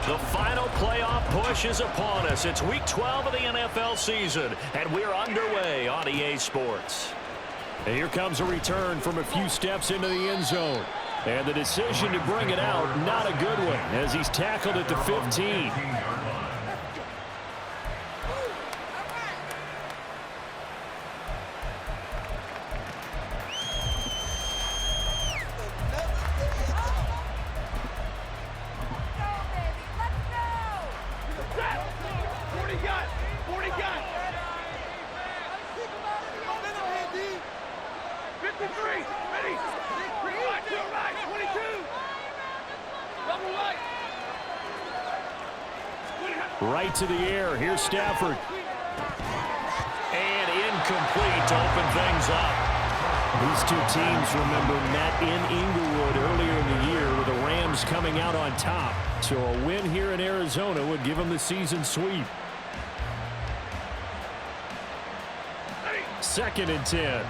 The final playoff push is upon us. It's Week 12 of the NFL season, and we're underway on EA Sports. And here comes a return from a few steps into the end zone. And the decision to bring it out, not a good one, as he's tackled at the 15. Right to the air. Here's Stafford. And incomplete to open things up. These two teams, remember, met in Inglewood earlier in the year with the Rams coming out on top. So a win here in Arizona would give them the season sweep. 2nd and 10.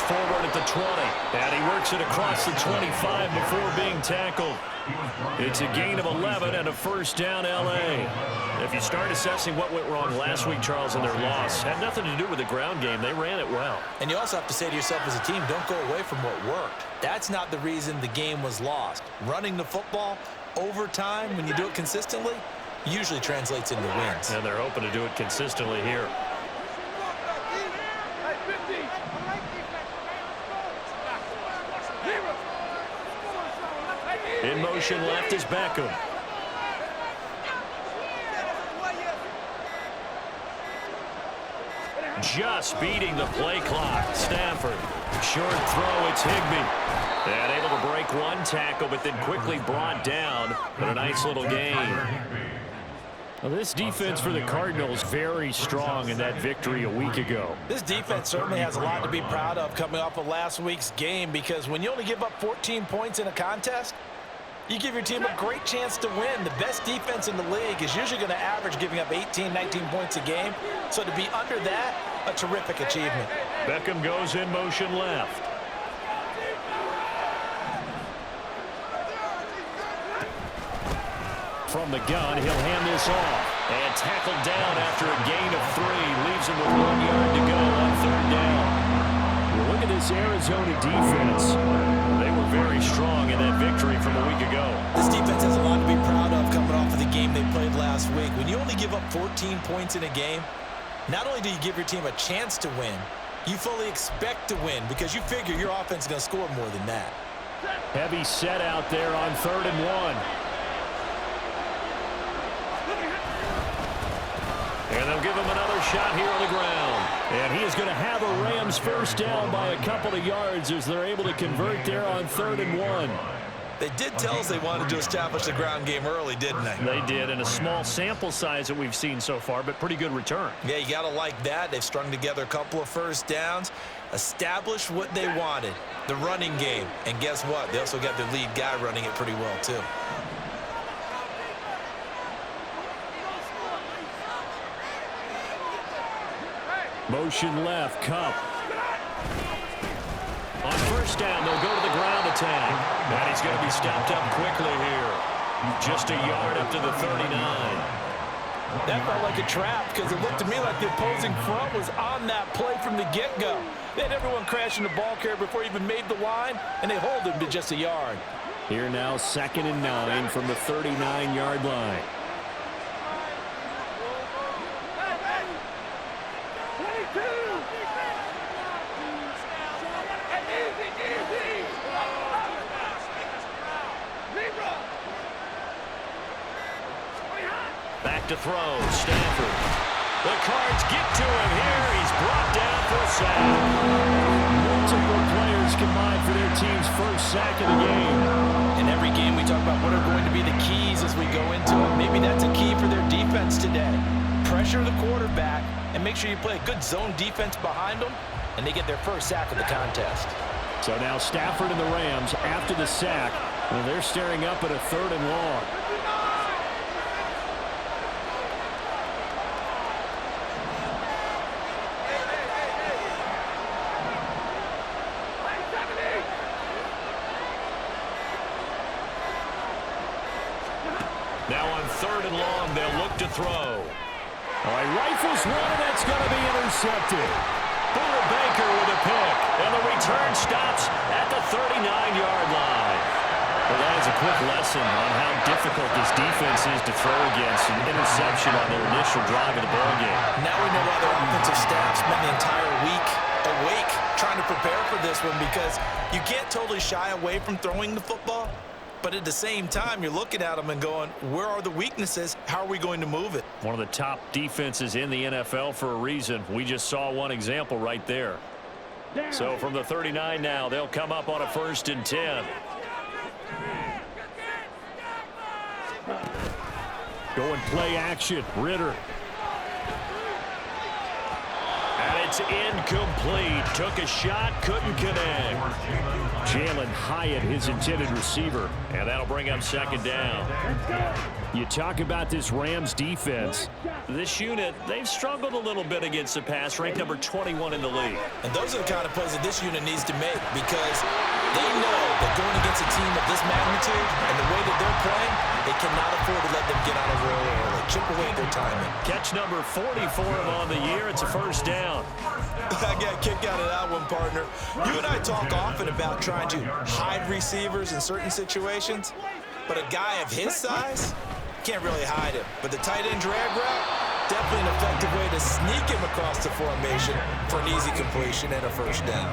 Forward at the 20, and he works it across the 25 before being tackled. It's a gain of 11 and a first down, L.A. If you start assessing what went wrong last week, Charles, in their loss, had nothing to do with the ground game. They ran it well. And you also have to say to yourself as a team, don't go away from what worked. That's not the reason the game was lost. Running the football over time, when you do it consistently, usually translates into wins. And they're hoping to do it consistently here. In motion left is Beckham. Just beating the play clock. Stafford. Short throw, it's Higbee. And able to break one tackle, but then quickly brought down. But a nice little gain. Well, this defense for the Cardinals very strong in that victory a week ago. This defense certainly has a lot to be proud of coming off of last week's game, because when you only give up 14 points in a contest, you give your team a great chance to win. The best defense in the league is usually going to average giving up 18, 19 points a game. So to be under that, a terrific achievement. Beckham goes in motion left. From the gun, he'll hand this off. And tackled down after a gain of 3. Leaves him with 1 yard to go on 3rd down. Well, look at this Arizona defense. They were very strong in that victory from a week ago. This defense has a lot to be proud of coming off of the game they played last week. When you only give up 14 points in a game, not only do you give your team a chance to win, you fully expect to win because you figure your offense is going to score more than that. Heavy set out there on 3rd and 1. And they'll give him another shot here on the ground. And he is going to have a Rams first down by a couple of yards as they're able to convert there on 3rd and 1. They did tell us they wanted to establish the ground game early, didn't they? They did, in a small sample size that we've seen so far, but pretty good return. Yeah, you got to like that. They've strung together a couple of first downs, established what they wanted, the running game. And guess what? They also got their lead guy running it pretty well, too. Motion left, Cup. On first down, they'll go to the ground attack. And he's going to be stopped up quickly here. Just a yard up to the 39. That felt like a trap because it looked to me like the opposing front was on that play from the get-go. They had everyone crashing the ball carrier before he even made the line, and they hold him to just a yard. Here now, 2nd and 9 from the 39-yard line. Back to throw, Stafford. The Cards get to him here. He's brought down for a sack. Multiple players combined for their team's first sack of the game. In every game we talk about what are going to be the keys as we go into it. Maybe that's a key for their defense today. Pressure the quarterback and make sure you play a good zone defense behind them, and they get their first sack of the contest. So now Stafford and the Rams, after the sack, Well, they're staring up at a 3rd and long. Now on 3rd and long, they'll look to throw. All right, rifles one, and that's going to be intercepted. Buller Baker with a pick, and the return stops at the 39-yard line. Well, that is a quick lesson on how difficult this defense is to throw against. An interception on their initial drive of the ballgame. Now we know why their offensive staff spent the entire week awake trying to prepare for this one, because you can't totally shy away from throwing the football. But at the same time, you're looking at them and going, where are the weaknesses? How are we going to move it? One of the top defenses in the NFL for a reason. We just saw one example right there. So from the 39 now, they'll come up on a 1st and 10. Going play action. Ritter. And it's incomplete. Took a shot, couldn't connect. Jalen Hyatt, his intended receiver. And that'll bring up 2nd down. You talk about this Rams defense. This unit, they've struggled a little bit against the pass, ranked number 21 in the league. And those are the kind of plays that this unit needs to make, because they know that going against a team of this magnitude and the way that they're playing, they cannot afford to let them get out of row early. Chip away at their timing. Catch number 44 on the year. It's a 1st down. I got a kick out of that one, partner. You and I talk often about trying to hide receivers in certain situations, but a guy of his size can't really hide him. But the tight end drag route, definitely an effective way to sneak him across the formation for an easy completion and a 1st down.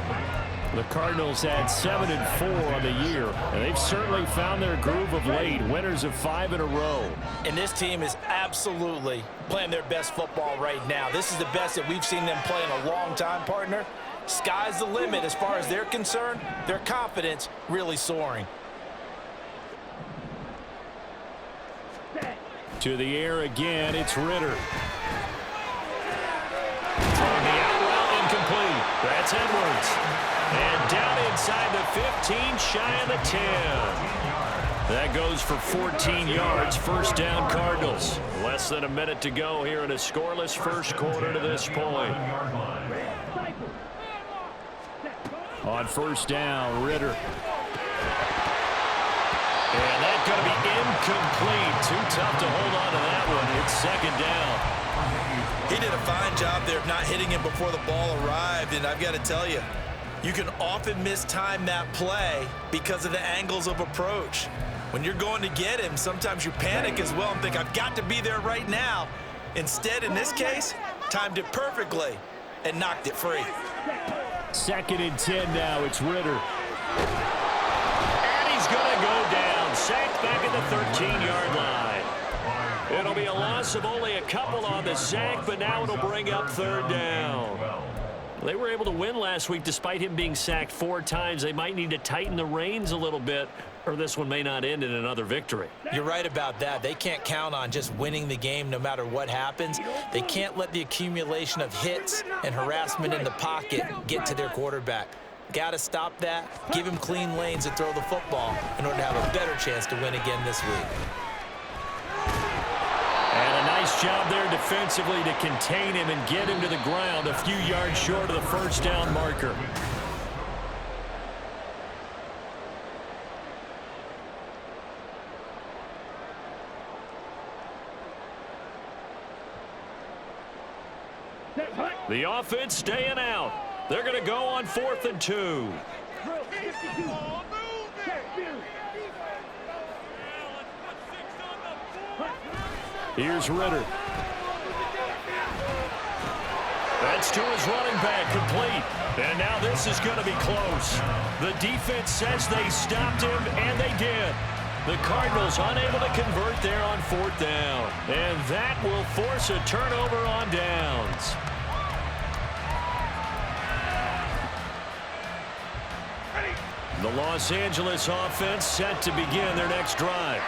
The Cardinals had 7-4 on the year, and they've certainly found their groove of late. Winners of 5 in a row. And this team is absolutely playing their best football right now. This is the best that we've seen them play in a long time, partner. Sky's the limit as far as they're concerned. Their confidence really soaring. To the air again, it's Ritter. Throwing the out route, incomplete. That's Edwards. And down inside the 15, shy of the 10. That goes for 14 yards. 1st down, Cardinals. Less than a minute to go here in a scoreless 1st quarter to this point. On 1st down, Ritter. And that's going to be incomplete. Too tough to hold on to that one. It's 2nd down. He did a fine job there of not hitting him before the ball arrived, and I've got to tell you, you can often mistime that play because of the angles of approach. When you're going to get him, sometimes you panic as well and think, I've got to be there right now. Instead, in this case, timed it perfectly and knocked it free. 2nd and 10 now. It's Ritter. And he's going to go down. Sacked back at the 13-yard line. It'll be a loss of only a couple on the sack, but now it'll bring up 3rd down. They were able to win last week despite him being sacked 4 times. They might need to tighten the reins a little bit, or this one may not end in another victory. You're right about that. They can't count on just winning the game no matter what happens. They can't let the accumulation of hits and harassment in the pocket get to their quarterback. Got to stop that, give him clean lanes and throw the football in order to have a better chance to win again this week. And a nice job there defensively to contain him and get him to the ground a few yards short of the 1st down marker. The offense staying out. They're going to go on 4th and 2. Here's Ritter. That's to his running back, complete. And now this is going to be close. The defense says they stopped him, and they did. The Cardinals unable to convert there on 4th down. And that will force a turnover on downs. The Los Angeles offense set to begin their next drive.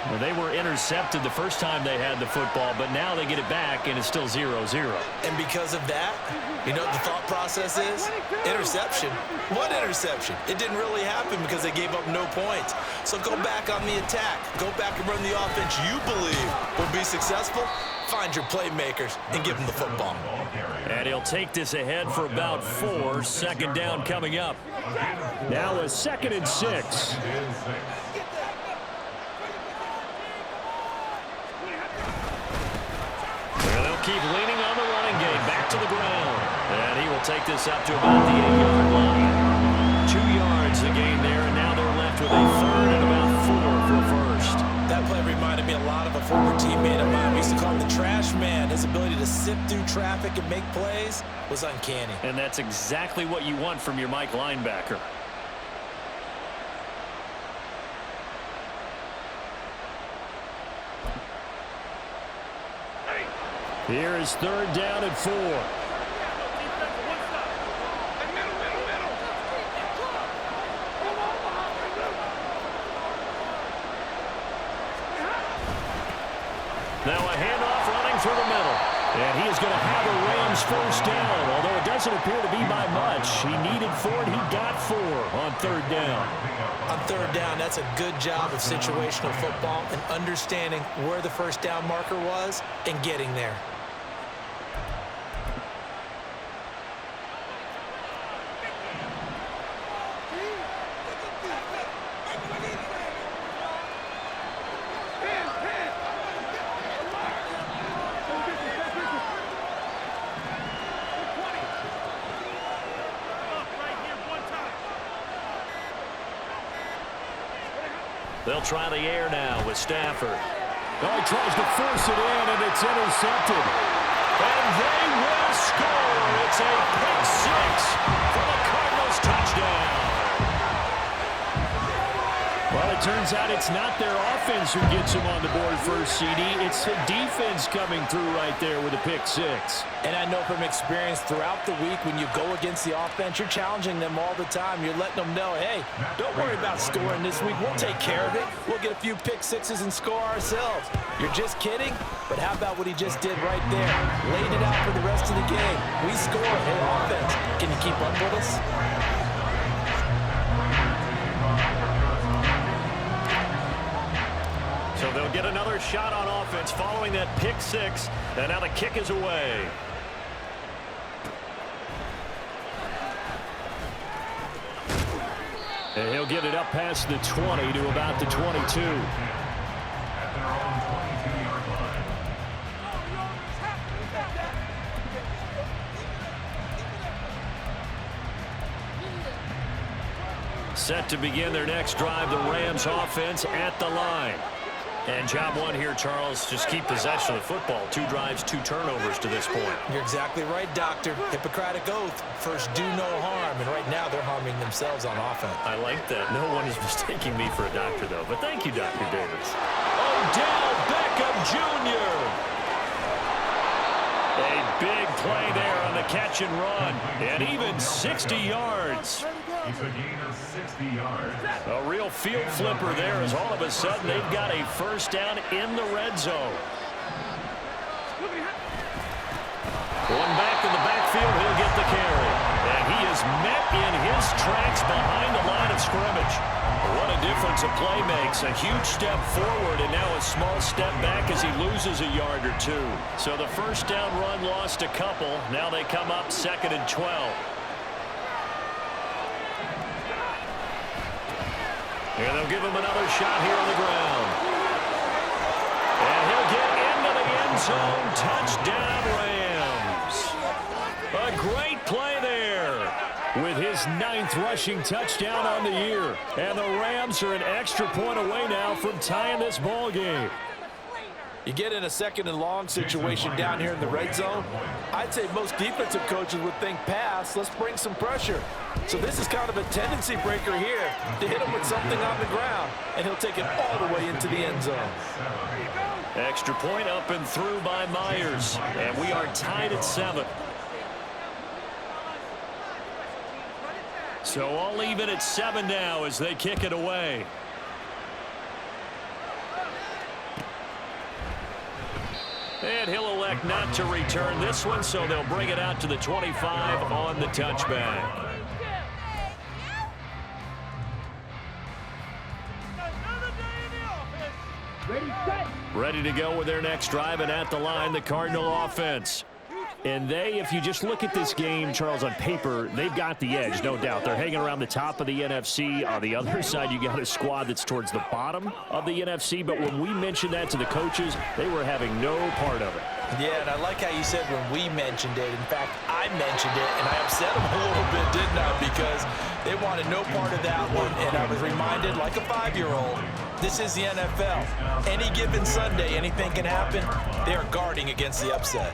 Well, they were intercepted the first time they had the football, but now they get it back, and it's still 0-0. And because of that, you know what the thought process is? Interception. What interception? It didn't really happen because they gave up no points. So go back on the attack. Go back and run the offense you believe will be successful. Find your playmakers and give them the football. And he'll take this ahead for about 4. Second down coming up. Now a 2nd and 6. Keep leaning on the running game. Back to the ground. And he will take this up to about the 8-yard line. 2 yards the gain there, and now they're left with a 3rd and about 4 for a first. That play reminded me a lot of a former teammate of mine. We used to call him the trash man. His ability to sift through traffic and make plays was uncanny. And that's exactly what you want from your Mike linebacker. Here is 3rd down and 4. Now a handoff running through the middle. And he is going to have a Rams first down, although it doesn't appear to be by much. He needed 4, and he got 4 on 3rd down. On 3rd down, that's a good job of situational football and understanding where the first down marker was and getting there. They'll try the air now with Stafford. Oh, he tries to force it in, and it's intercepted. And they will score. It's a pick 6 for the Cardinals touchdown. Well, it turns out it's not their offense who gets them on the board first, CD. It's the defense coming through right there with a pick 6. And I know from experience throughout the week when you go against the offense, you're challenging them all the time. You're letting them know, hey, don't worry about scoring this week. We'll take care of it. We'll get a few pick 6s and score ourselves. You're just kidding? But how about what he just did right there? Laid it out for the rest of the game. We score. Hey, offense, can you keep up with us? So they'll get another shot on offense following that pick 6. And now the kick is away. And he'll get it up past the 20 to about the 22. Set to begin their next drive, the Rams offense at the line. And job 1 here, Charles, just keep possession of the football. 2 drives, 2 turnovers to this point. You're exactly right, Doctor. Hippocratic oath. First, do no harm. And right now, they're harming themselves on offense. I like that. No one is mistaking me for a doctor, though. But thank you, Dr. Davis. Odell Beckham Jr. A big play there on the catch and run. And even 60 yards. It's a gain of 60 yards. A real field flipper there as all of a sudden they've got a first down in the red zone. One back in the backfield, he'll get the carry. And he is met in his tracks behind the line of scrimmage. What a difference a play makes. A huge step forward and now a small step back as he loses a yard or 2. So the first down run lost a couple. Now they come up 2nd and 12. And they'll give him another shot here on the ground. And he'll get into the end zone. Touchdown, Rams. A great play there. With his 9th rushing touchdown on the year. And the Rams are an extra point away now from tying this ball game. You get in a 2nd and long situation down here in the red zone, I'd say most defensive coaches would think pass, let's bring some pressure. So this is kind of a tendency breaker here to hit him with something on the ground, and he'll take it all the way into the end zone. Extra point up and through by Myers. And we are tied at 7. So all even at 7 now as they kick it away. And he'll elect not to return this one, so they'll bring it out to the 25 on the touchback. Ready to go with their next drive, and at the line, the Cardinal offense. And they, if you just look at this game, Charles, on paper, they've got the edge, no doubt. They're hanging around the top of the NFC. On the other side, you got a squad that's towards the bottom of the NFC. But when we mentioned that to the coaches, they were having no part of it. Yeah, and I like how you said when we mentioned it. In fact, I mentioned it, and I upset them a little bit, didn't I? Because they wanted no part of that one. And I was reminded, like a 5-year-old, this is the NFL. Any given Sunday, anything can happen. They are guarding against the upset.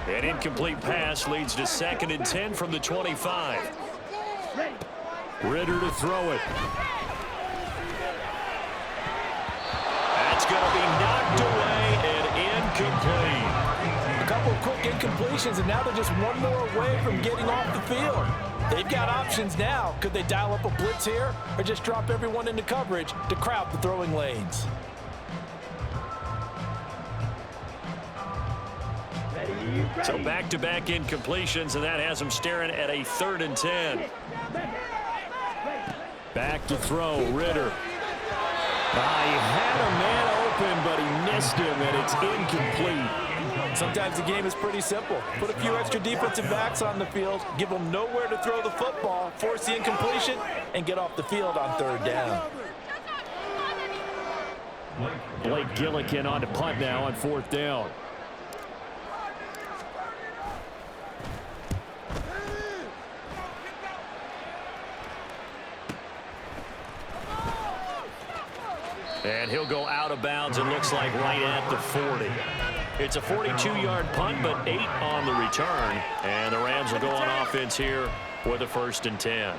An incomplete pass leads to 2nd and 10 from the 25. Ritter to throw it. That's going to be knocked away and incomplete. A couple of quick incompletions, and now they're just one more away from getting off the field. They've got options now. Could they dial up a blitz here or just drop everyone into coverage to crowd the throwing lanes? So back-to-back incompletions, and that has them staring at a 3rd and 10. Back to throw, Ritter. He had a man open, but he missed him, and it's incomplete. Sometimes the game is pretty simple. Put a few extra defensive backs on the field, give them nowhere to throw the football, force the incompletion, and get off the field on 3rd down. Blake Gillikin on to punt now on 4th down. And he'll go out of bounds, it looks like right at the 40. It's a 42-yard punt, but 8 on the return. And the Rams will go on offense here with a 1st and 10.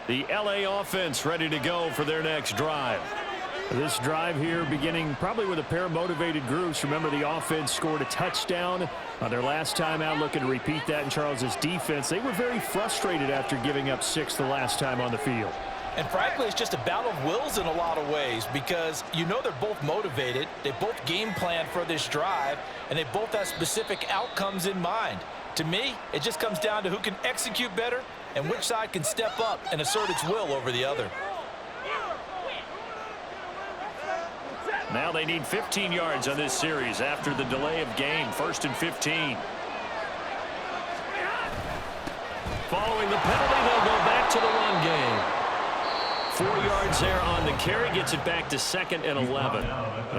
The LA offense ready to go for their next drive. This drive here beginning probably with a pair of motivated groups. Remember, the offense scored a touchdown on their last time out, looking to repeat that in Charles's defense. They were very frustrated after giving up 6 the last time on the field. And frankly, it's just a battle of wills in a lot of ways because you know they're both motivated, they both game plan for this drive, and they both have specific outcomes in mind. To me, it just comes down to who can execute better and which side can step up and assert its will over the other. Now they need 15 yards on this series after the delay of game. 1st and 15. Following the penalty, they'll go back to the run game. 4 yards there on the carry, gets it back to 2nd and 11.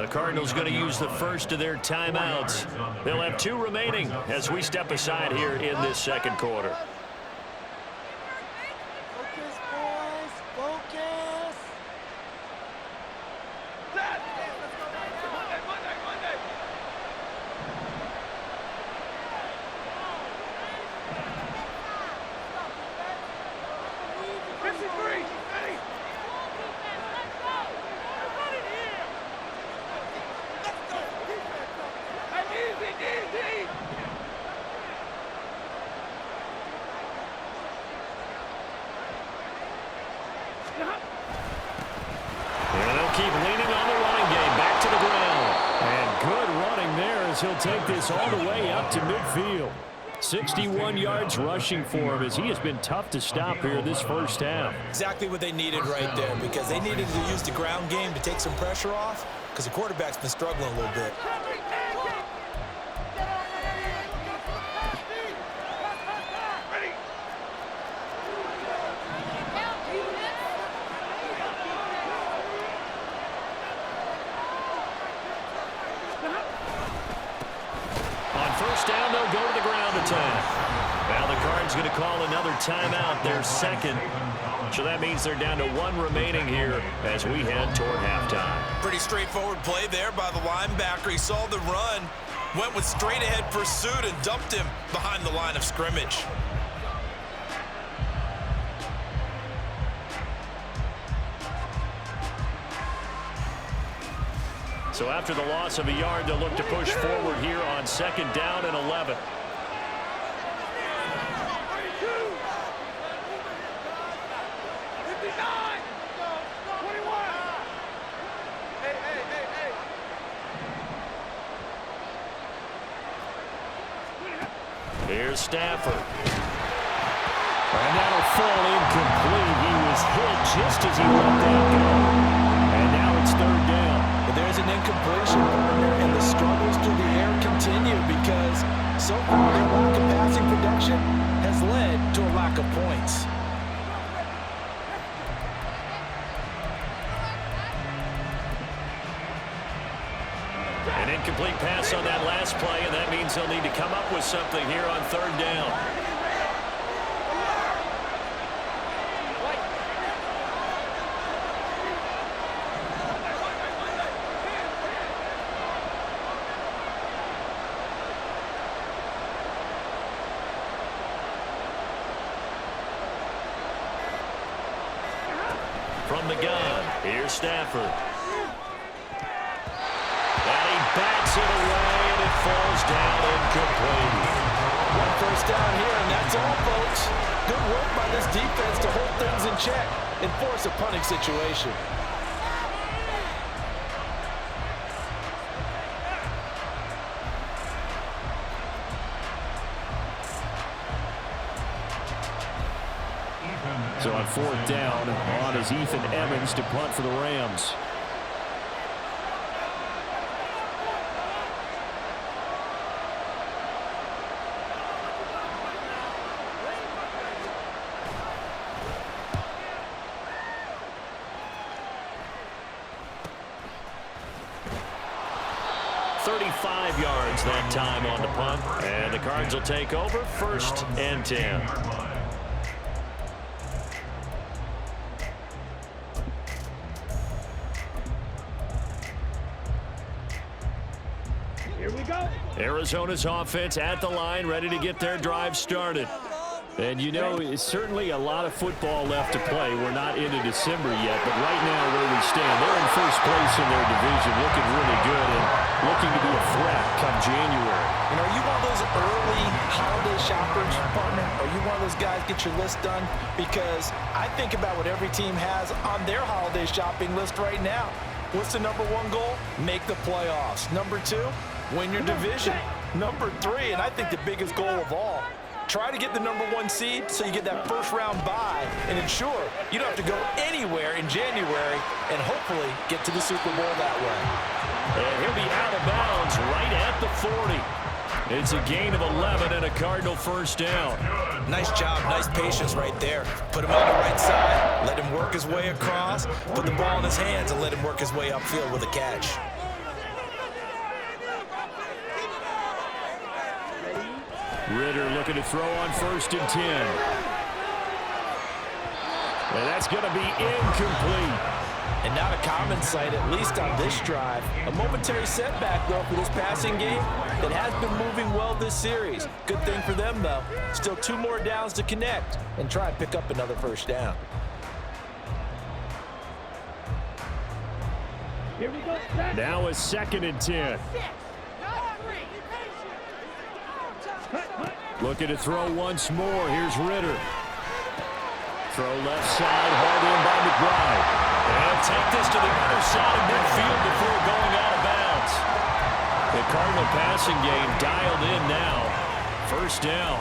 The Cardinals going to use the first of their timeouts. They'll have 2 remaining as we step aside here in this 2nd quarter. He'll take this all the way up to midfield. 61 yards rushing for him as he has been tough to stop here this first half. Exactly what they needed right there because they needed to use the ground game to take some pressure off because the quarterback's been struggling a little bit. Down, they'll go to the ground attack. Now the Cards going to call another timeout, their 2nd. So that means they're down to 1 remaining here as we head toward halftime. Pretty straightforward play there by the linebacker. He saw the run, went with straight ahead pursuit and dumped him behind the line of scrimmage. So after the loss of a yard, they'll look to push forward here on 2nd down and 11. Here's Stafford. And that'll fall incomplete. He was hit just as he let that go. And now it's 3rd down. But there's an incompletion, partner, and the struggles through the air continue because so far their lack of passing production has led to a lack of points. An incomplete pass on that last play, and that means they'll need to come up with something here on 3rd down. From the gun, here's Stafford. And he backs it away, and it falls down incomplete. 1 first down here, and that's all, folks. Good work by this defense to hold things in check and force a punting situation. So on 4th down, on is Ethan Evans to punt for the Rams. $35 yards that time on the punt, and the Cards will take over 1st and 10. Arizona's offense at the line, ready to get their drive started. And you know, it's certainly a lot of football left to play. We're not into December yet, but right now where we stand, they're in 1st place in their division, looking really good and looking to be a threat come January. And are you one of those early holiday shoppers, partner? Are you one of those guys get your list done? Because I think about what every team has on their holiday shopping list right now. What's the #1 goal? Make the playoffs. #2, win your division. #3, and I think the biggest goal of all, try to get the #1 seed so you get that 1st round bye and ensure you don't have to go anywhere in January and hopefully get to the Super Bowl that way. And he'll be out of bounds right at the 40. It's a gain of 11 and a Cardinal 1st down. Nice job, nice patience right there. Put him on the right side, let him work his way across, put the ball in his hands and let him work his way upfield with a catch. Ritter looking to throw on 1st and 10. And that's going to be incomplete. And not a common sight, at least on this drive. A momentary setback, though, for this passing game that has been moving well this series. Good thing for them, though. Still 2 more downs to connect and try and pick up another 1st down. Now is 2nd and 10. Looking to throw once more. Here's Ritter. Throw left side, hard in by McBride. And take this to the other side of midfield before going out of bounds. The Cardinal passing game dialed in now. 1st down.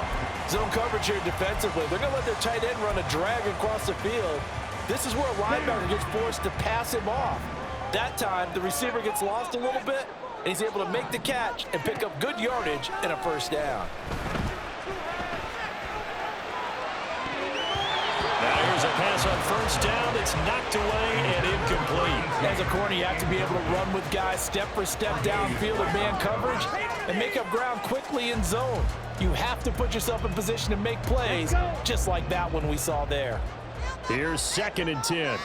Zone coverage here defensively. They're going to let their tight end run a drag across the field. This is where a linebacker gets forced to pass him off. That time, the receiver gets lost a little bit, and he's able to make the catch and pick up good yardage and a 1st down. Now here's a pass on 1st down. It's knocked away and incomplete. As a corner, you have to be able to run with guys step for step downfield in man coverage and make up ground quickly in zone. You have to put yourself in position to make plays, just like that one we saw there. Here's 2nd and 10.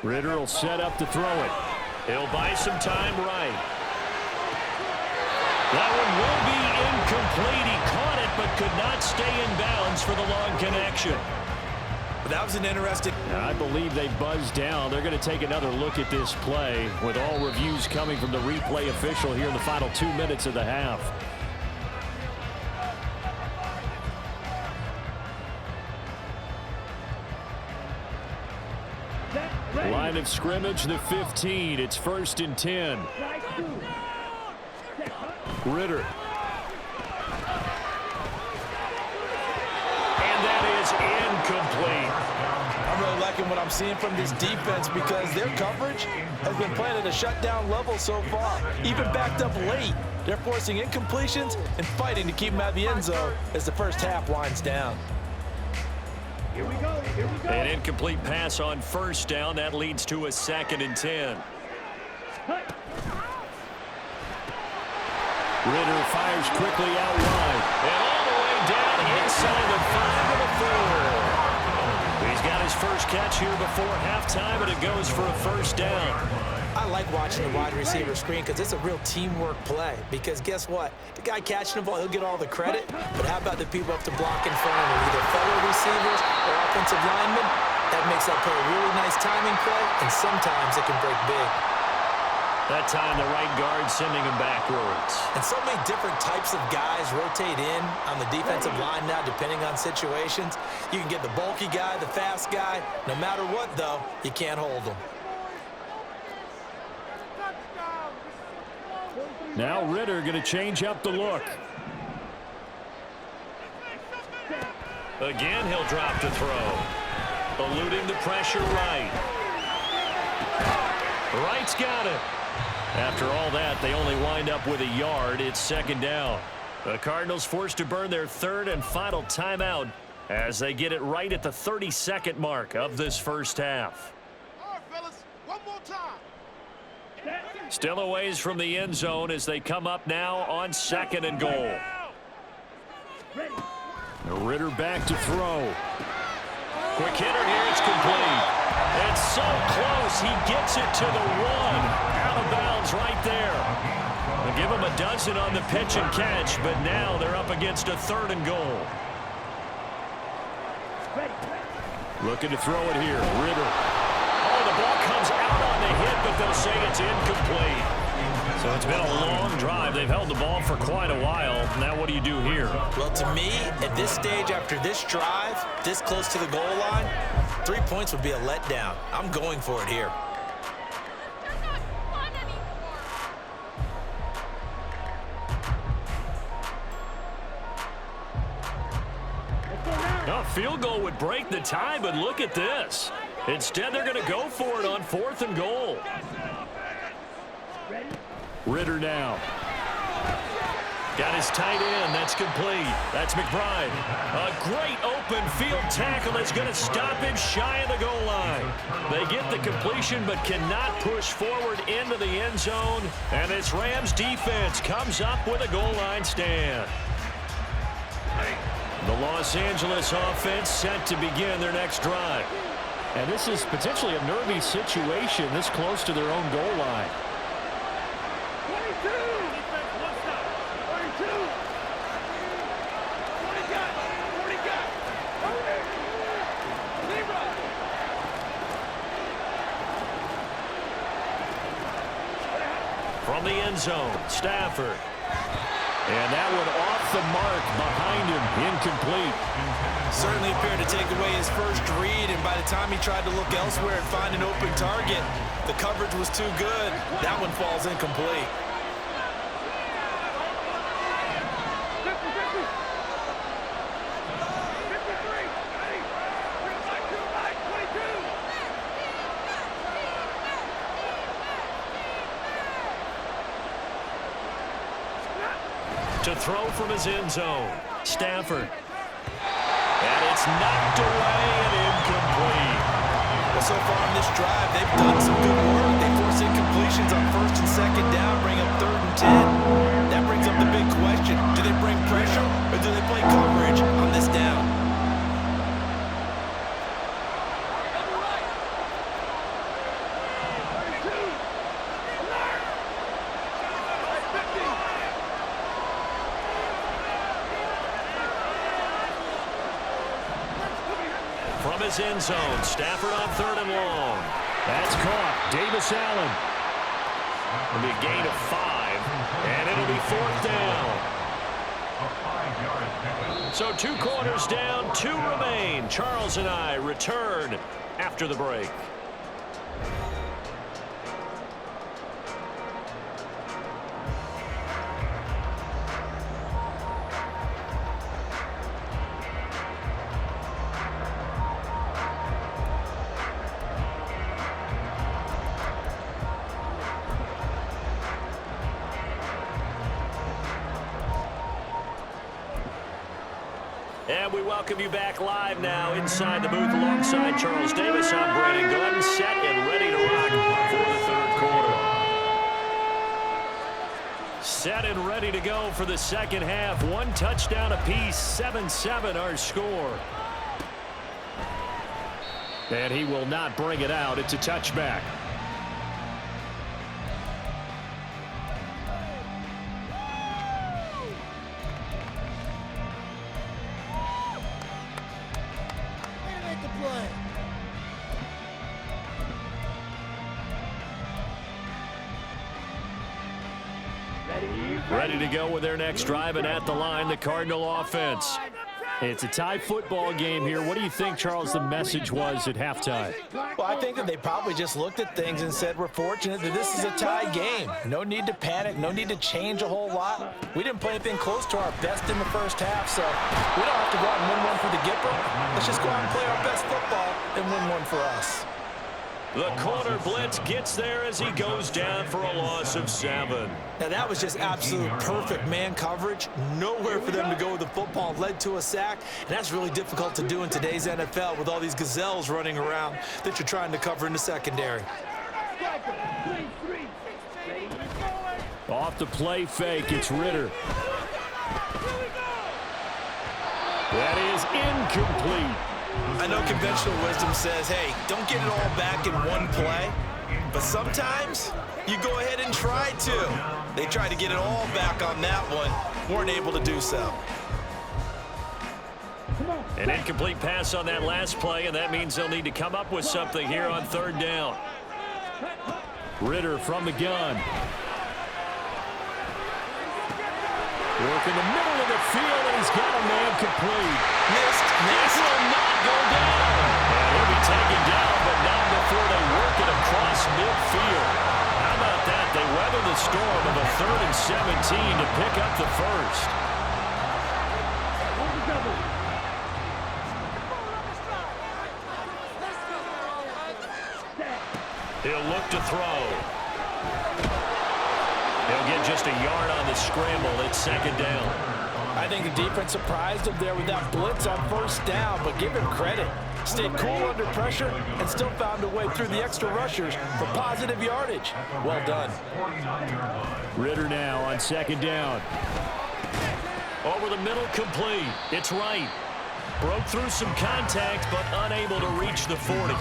Ritter will set up to throw it. He'll buy some time right. That one will be incomplete. He caught it but could not stay in bounds for the long connection. That was an interesting... I believe they buzzed down. They're going to take another look at this play with all reviews coming from the replay official here in the final 2 minutes of the half. Line of scrimmage, the 15. It's 1st and 10. Ritter. And that is incomplete. I'm really liking what I'm seeing from this defense because their coverage has been playing at a shutdown level so far. Even backed up late, they're forcing incompletions and fighting to keep them out of the end zone as the first half winds down. Here we go. An incomplete pass on 1st down. That leads to a 2nd and 10. Ritter fires quickly out wide. And all the way down inside the 5 to the 4. He's got his first catch here before halftime, and it goes for a 1st down. I like watching the wide receiver screen because it's a real teamwork play. Because guess what? The guy catching the ball, he'll get all the credit. But how about the people up to block in front of him, either fellow receivers or offensive linemen? That makes that play a really nice timing play, and sometimes it can break big. That time the right guard sending him backwards. And so many different types of guys rotate in on the defensive line now, depending on situations. You can get the bulky guy, the fast guy. No matter what, though, you can't hold them. Now Ritter going to change up the look. Again, he'll drop to throw. Eluding the pressure right. Right's got it. After all that, they only wind up with a yard. It's 2nd down. The Cardinals forced to burn their 3rd and final timeout as they get it right at the 32nd mark of this first half. All right, fellas, one more time. Still a ways from the end zone as they come up now on 2nd and goal. Ritter back to throw. Quick hitter here, it's complete. It's so close, he gets it to the 1. Out of bounds right there. They'll give him a dozen on the pitch and catch, but now they're up against a 3rd and goal. Looking to throw it here. Ritter. Oh, the ball comes out on the hit, but they'll say it's incomplete. So it's been a long drive. They've held the ball for quite a while. Now what do you do here? Well, to me, at this stage, after this drive, this close to the goal line, 3 points would be a letdown. I'm going for it here. A field goal would break the tie, but look at this. Instead, they're going to go for it on 4th and goal. Ritter now. Got his tight end. That's complete. That's McBride. A great open field tackle that's going to stop him shy of the goal line. They get the completion but cannot push forward into the end zone. And this Rams defense comes up with a goal line stand. The Los Angeles offense set to begin their next drive. And this is potentially a nervy situation this close to their own goal line. 22. Defense, one stop. 32. 40 got. 40 got. Zero. From the end zone, Stafford. And that one off the mark behind him, incomplete. Certainly appeared to take away his first read, and by the time he tried to look elsewhere and find an open target, the coverage was too good. That one falls incomplete. To throw from his end zone, Stafford. And it's knocked away and incomplete. Well, so far on this drive, they've done some good work. They force incompletions on 1st and 2nd down, bring up 3rd and 10. That brings up the big question. Do they bring pressure or do they play coverage on this down? his end zone. Stafford on 3rd and long. That's caught. Davis Allen. It'll be a gain of 5, and it'll be 4th down. So 2 quarters down, 2 remain. Charles and I return after the break. And we welcome you back live now inside the booth alongside Charles Davis. I'm Brandon Gordon, set and ready to rock for the 3rd quarter. Set and ready to go for the 2nd half. 1 touchdown apiece, 7-7 our score. And he will not bring it out. It's a touchback. Ready to go with their next drive, and at the line, the Cardinal offense. It's a tie football game here. What do you think, Charles, the message was at halftime? Well, I think that they probably just looked at things and said, we're fortunate that this is a tie game. No need to panic. No need to change a whole lot. We didn't play anything close to our best in the 1st half, so we don't have to go out and win one for the Gipper. Let's just go out and play our best football and win one for us. The corner blitz gets there as he goes down for a loss of 7. Now, that was just absolute perfect man coverage. Nowhere for them to go with the football. Led to a sack, and that's really difficult to do in today's NFL with all these gazelles running around that you're trying to cover in the secondary. Off the play fake, it's Ritter. That is incomplete. I know conventional wisdom says, hey, don't get it all back in one play. But sometimes you go ahead and try to. They tried to get it all back on that one. Weren't able to do so. An incomplete pass on that last play, and that means they'll need to come up with something here on 3rd down. Ritter from the gun. Work in the middle of the field, and he's got a man complete. Missed. This will not go down. And he'll be taken down, but not before they work it across midfield. How about that? They weather the storm of a 3rd and 17 to pick up the 1st. He'll look to throw. He'll get just a yard on the scramble. It's 2nd down. I think the defense surprised him there with that blitz on 1st down, but give him credit. Stayed cool under pressure and still found a way through the extra rushers for positive yardage. Well done. Ritter now on 2nd down. Over the middle, complete. It's right. Broke through some contact, but unable to reach the 40.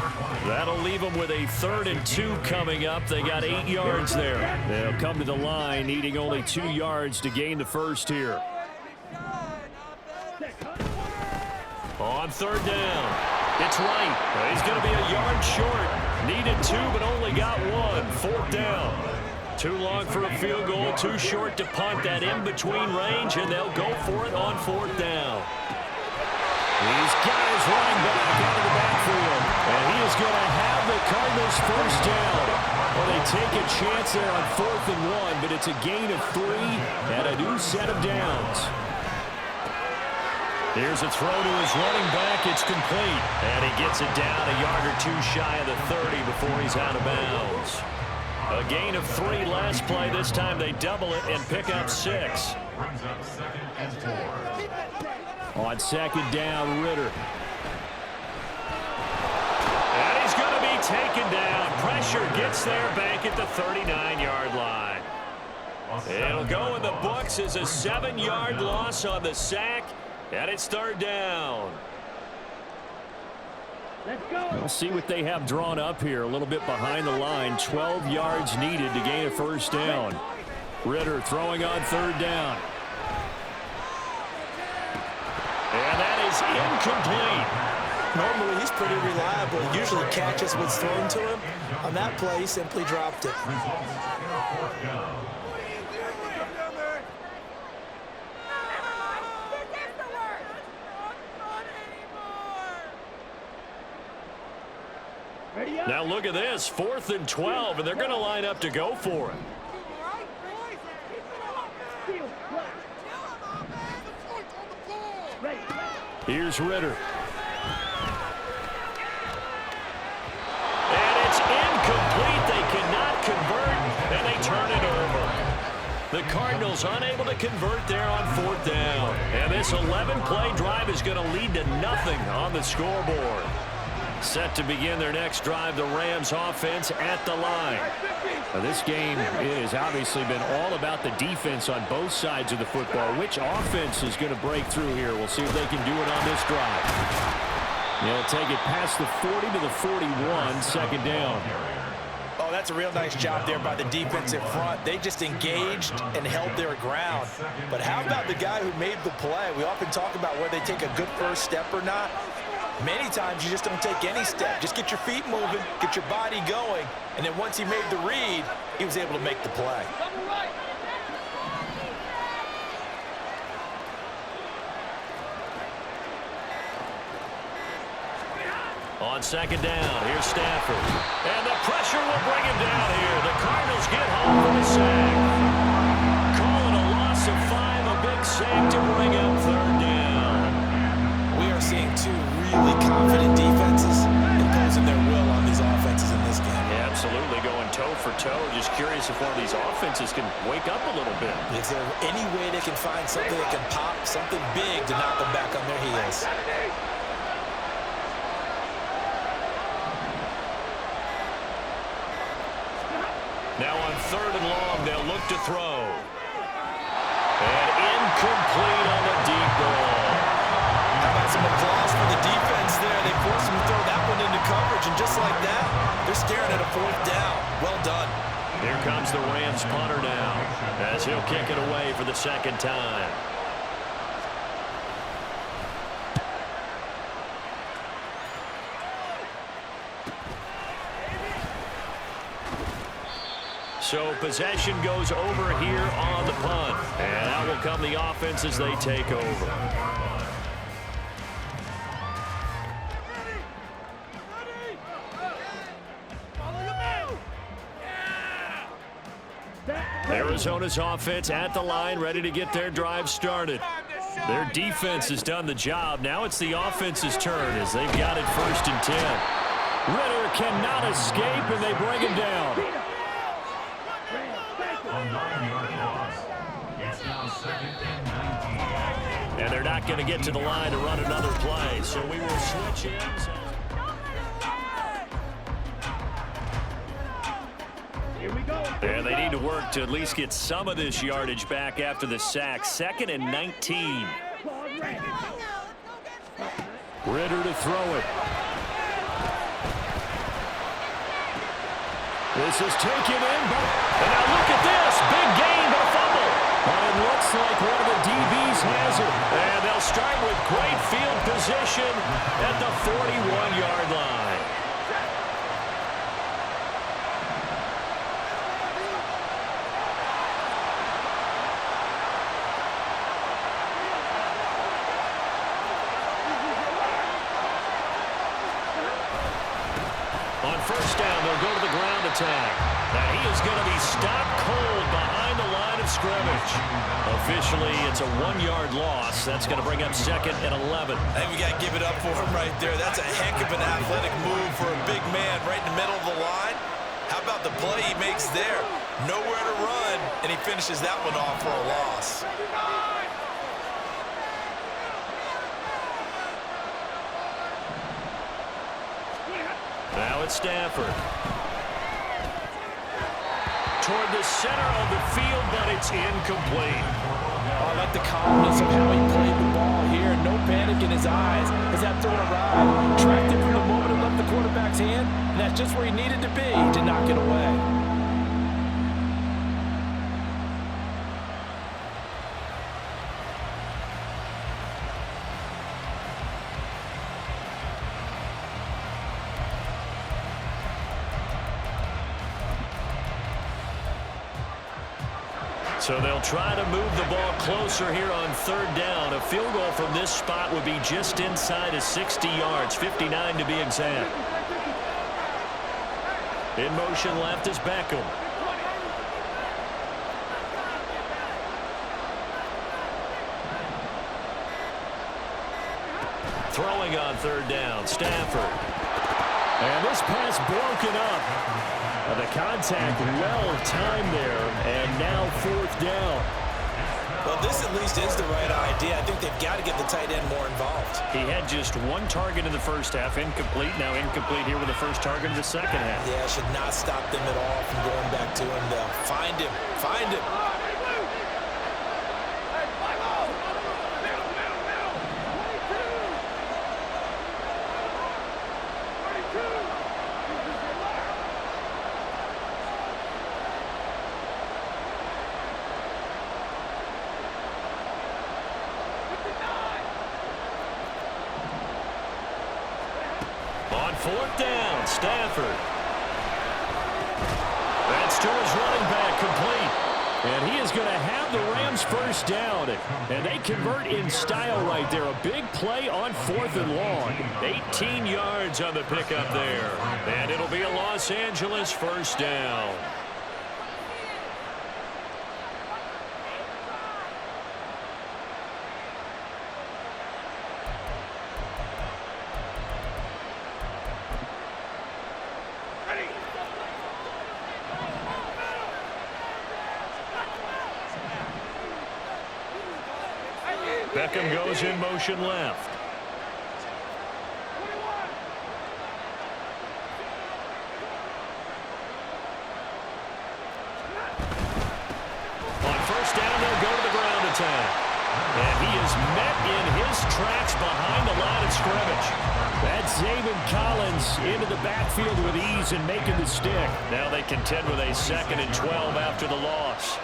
That'll leave them with a 3rd and 2 coming up. They got 8 yards there. They'll come to the line, needing only 2 yards to gain the 1st here. On 3rd down. It's right. He's going to be a yard short. Needed 2, but only got 1. 4th down. Too long for a field goal. Too short to punt. That in-between range, and they'll go for it on 4th down. He's got his running back out of the backfield. And he is going to have the Cardinals 1st down. Well, they take a chance there on 4th and 1, but it's a gain of 3 and a new set of downs. Here's a throw to his running back. It's complete. And he gets it down a yard or 2 shy of the 30 before he's out of bounds. A gain of 3 last play. This time they double it and pick up 6. On 2nd down, Ritter. And he's going to be taken down. Pressure gets there back at the 39-yard line. It'll go in the books as a 7-yard loss on the sack. And it's 3rd down. Let's go. We'll see what they have drawn up here. A little bit behind the line. 12 yards needed to gain a 1st down. Ritter throwing on 3rd down. And that is incomplete. Normally, he's pretty reliable. He usually catches what's thrown to him. On that play, he simply dropped it. Now look at this, 4th and 12, and they're going to line up to go for it. Here's Ritter. And it's incomplete. They cannot convert, and they turn it over. The Cardinals unable to convert there on 4th down. And this 11-play drive is going to lead to nothing on the scoreboard. Set to begin their next drive, the Rams offense at the line. Now, this game has obviously been all about the defense on both sides of the football. Which offense is going to break through here? We'll see if they can do it on this drive. They'll take it past the 40 to the 41, second down. Oh, that's a real nice job there by the defensive front. They just engaged and held their ground. But how about the guy who made the play? We often talk about whether they take a good first step or not. Many times you just don't take any step. Just get your feet moving, get your body going, and then once he made the read, he was able to make the play. On second down, here's Stafford. And the pressure will bring him down here. The Cardinals get home for the sack. Call it a loss of 5, a big sack to bring up 3rd down. We are seeing two really confident defenses imposing their will on these offenses in this game. Yeah, absolutely, going toe for toe. Just curious if one of these offenses can wake up a little bit. Is there any way they can find something that can pop, something big to knock them back on their heels? Now on 3rd and long, they'll look to throw. And incomplete on the deep ball. How about some applause for the defense there? They forced him to throw that one into coverage, and just like that, they're staring at a 4th down. Well done. Here comes the Rams punter now, as he'll kick it away for the 2nd time. So possession goes over here on the punt. And out will come the offense as they take over. Arizona's offense at the line, ready to get their drive started. Their defense has done the job. Now it's the offense's turn as they've got it 1st and 10. Ritter cannot escape, and they bring him down. And they're not going to get to the line to run another play, so we will switch ends. And they need to work to at least get some of this yardage back after the sack. 2nd and 19. Ritter to throw it. This is taken in, and now look at this. Big gain, but a fumble. But it looks like one of the DBs has it. And they'll start with great field position at the 41-yard line. On 1st down, they'll go to the ground attack. Now he is going to be stopped cold behind the line of scrimmage. Officially, it's a 1-yard loss. That's going to bring up 2nd and 11. I think we got to give it up for him right there. That's a heck of an athletic move for a big man right in the middle of the line. How about the play he makes there? Nowhere to run, and he finishes that one off for a loss. Now it's Stafford. Toward the center of the field, but it's incomplete. I like the calmness of how he played the ball here. No panic in his eyes as that throw arrived. Tracked it from the moment it left the quarterback's hand, and that's just where he needed to be to knock it away. So they'll try to move the ball closer here on third down. A field goal from this spot would be just inside of 60 yards, 59 to be exact. In motion left is Beckham. Throwing on third down, Stafford. And this pass broken up. The contact well timed there, and now fourth down. Well, this at least is the right idea. I think they've got to get the tight end more involved. He had just one target in the first half, incomplete. Now incomplete here with the first target in the second half. Yeah, should not stop them at all from going back to him, though. Find him. Find him. On fourth down, Stafford. That's to his running back, complete. And he is going to have the Rams first down. And they convert in style right there. A big play on fourth and long. 18 yards on the pickup there. And it'll be a Los Angeles first down. Beckham goes in motion left. On first down, they'll go to the ground attack. And he is met in his tracks behind the line of scrimmage. That's Zayvon Collins into the backfield with ease and making the stick. Now they contend with a 2nd and 12 after the loss.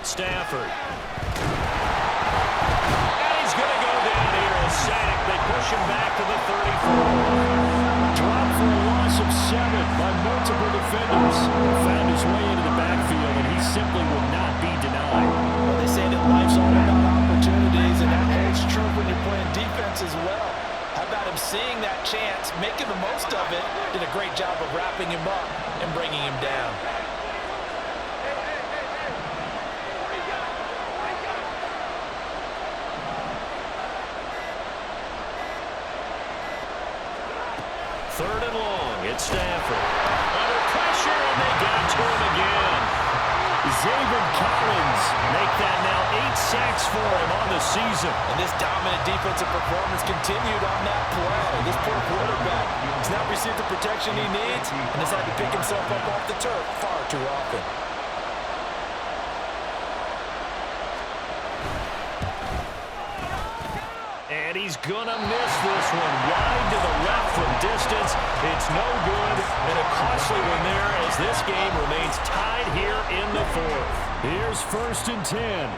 Stafford. And he's going to go down here, a sack. They push him back to the 34. Dropped for a loss of 7 by multiple defenders. He found his way into the backfield, and he simply would not be denied. Well, they say that life's all about opportunities, and that holds true when you're playing defense as well. How about him seeing that chance, making the most of it, did a great job of wrapping him up and bringing him down. Third and long, it's Stafford. Under pressure, and they got to him again. Zayvon Collins make that now 8 sacks for him on the season. And this dominant defensive performance continued on that play. This poor quarterback has not received the protection he needs and has had to pick himself up off the turf far too often. And he's going to miss this one. Wide to the left from distance. It's no good. And a costly one there as this game remains tied here in the 4th. Here's 1st and 10.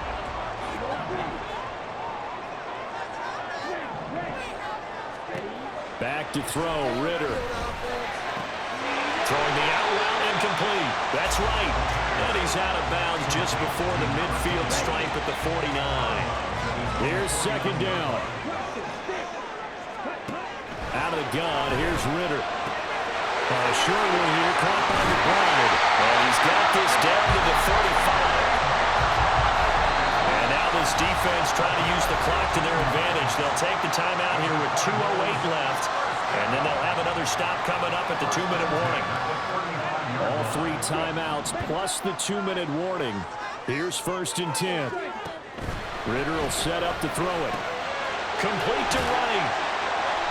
Back to throw, Ritter. Throwing the out route incomplete. That's right. And he's out of bounds just before the midfield stripe at the 49. Here's 2nd down. Out of the gun, here's Ritter. Short one here, caught by the Bride. And he's got this down to the 35. And now this defense trying to use the clock to their advantage. They'll take the timeout here with 2:08 left. And then they'll have another stop coming up at the 2-minute warning. All 3 timeouts plus the 2-minute warning. Here's 1st and 10. Ritter will set up to throw it. Complete to Wright.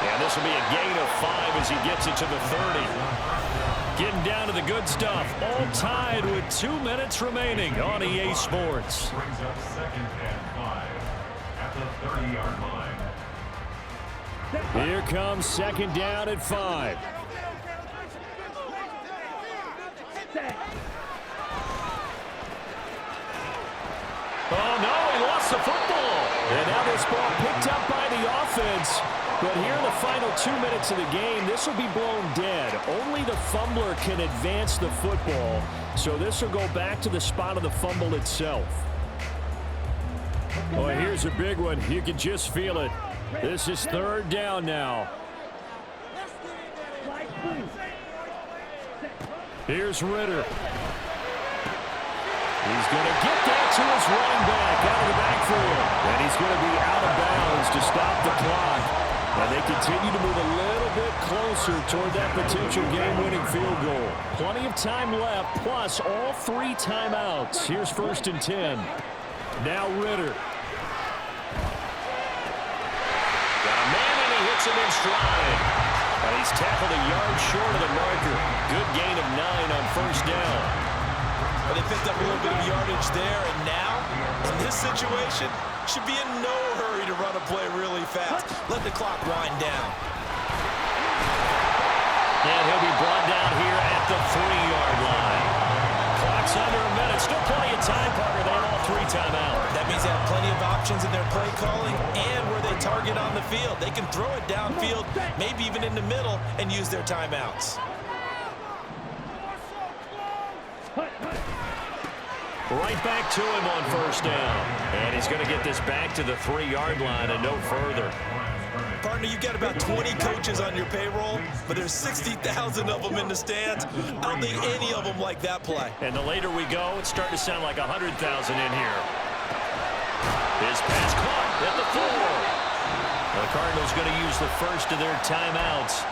And this will be a gain of 5 as he gets it to the 30. Getting down to the good stuff. All tied with 2 minutes remaining on EA Sports. Brings up 2nd and 5 at the 30-yard line. Here comes 2nd down at 5. gets the football. And now this ball picked up by the offense. But here in the final 2 minutes of the game, this will be blown dead. Only the fumbler can advance the football. So this will go back to the spot of the fumble itself. Oh, here's a big one. You can just feel it. This is third down now. Here's Ritter. He's going to get that to his running back out of the backfield. And he's going to be out of bounds to stop the clock. And they continue to move a little bit closer toward that potential game-winning field goal. Plenty of time left, plus all 3 timeouts. Here's 1st and 10. Now Ritter. Got a man, and he hits him in stride. And he's tackled a yard short of the marker. Good gain of 9 on 1st down. But they picked up a little bit of yardage there, and now, in this situation, should be in no hurry to run a play really fast. Let the clock wind down. And he'll be brought down here at the 3-yard line. Clock's under a minute. Still plenty of time, Parker. They have all 3 timeouts. That means they have plenty of options in their play calling and where they target on the field. They can throw it downfield, maybe even in the middle, and use their timeouts. Right back to him on 1st down. And he's going to get this back to the 3-yard line and no further. Partner, you've got about 20 coaches on your payroll, but there's 60,000 of them in the stands. I don't think any of them like that play. And the later we go, it's starting to sound like 100,000 in here. His pass caught at the 4. The Cardinals going to use the first of their timeouts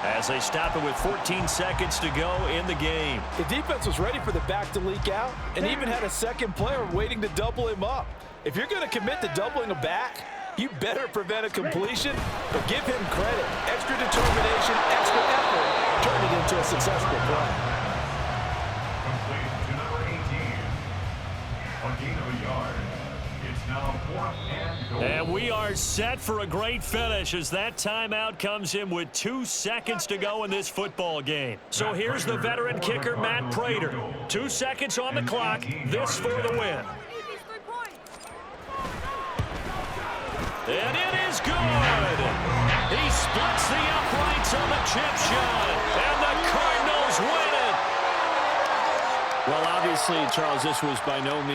as they stop it with 14 seconds to go in the game. The defense was ready for the back to leak out and even had a second player waiting to double him up. If you're going to commit to doubling a back, you better prevent a completion, but give him credit. Extra determination, extra effort, turned it into a successful play. Complete to number 18. A gain of a yard. It's now 4th and goal. And we are set for a great finish as that timeout comes in with 2 seconds to go in this football game. So here's the veteran kicker, Matt Prater. 2 seconds on the clock. This for the win. And it is good. He splits the uprights on the chip shot. And the Cardinals win it. Well, obviously, Charles, this was by no means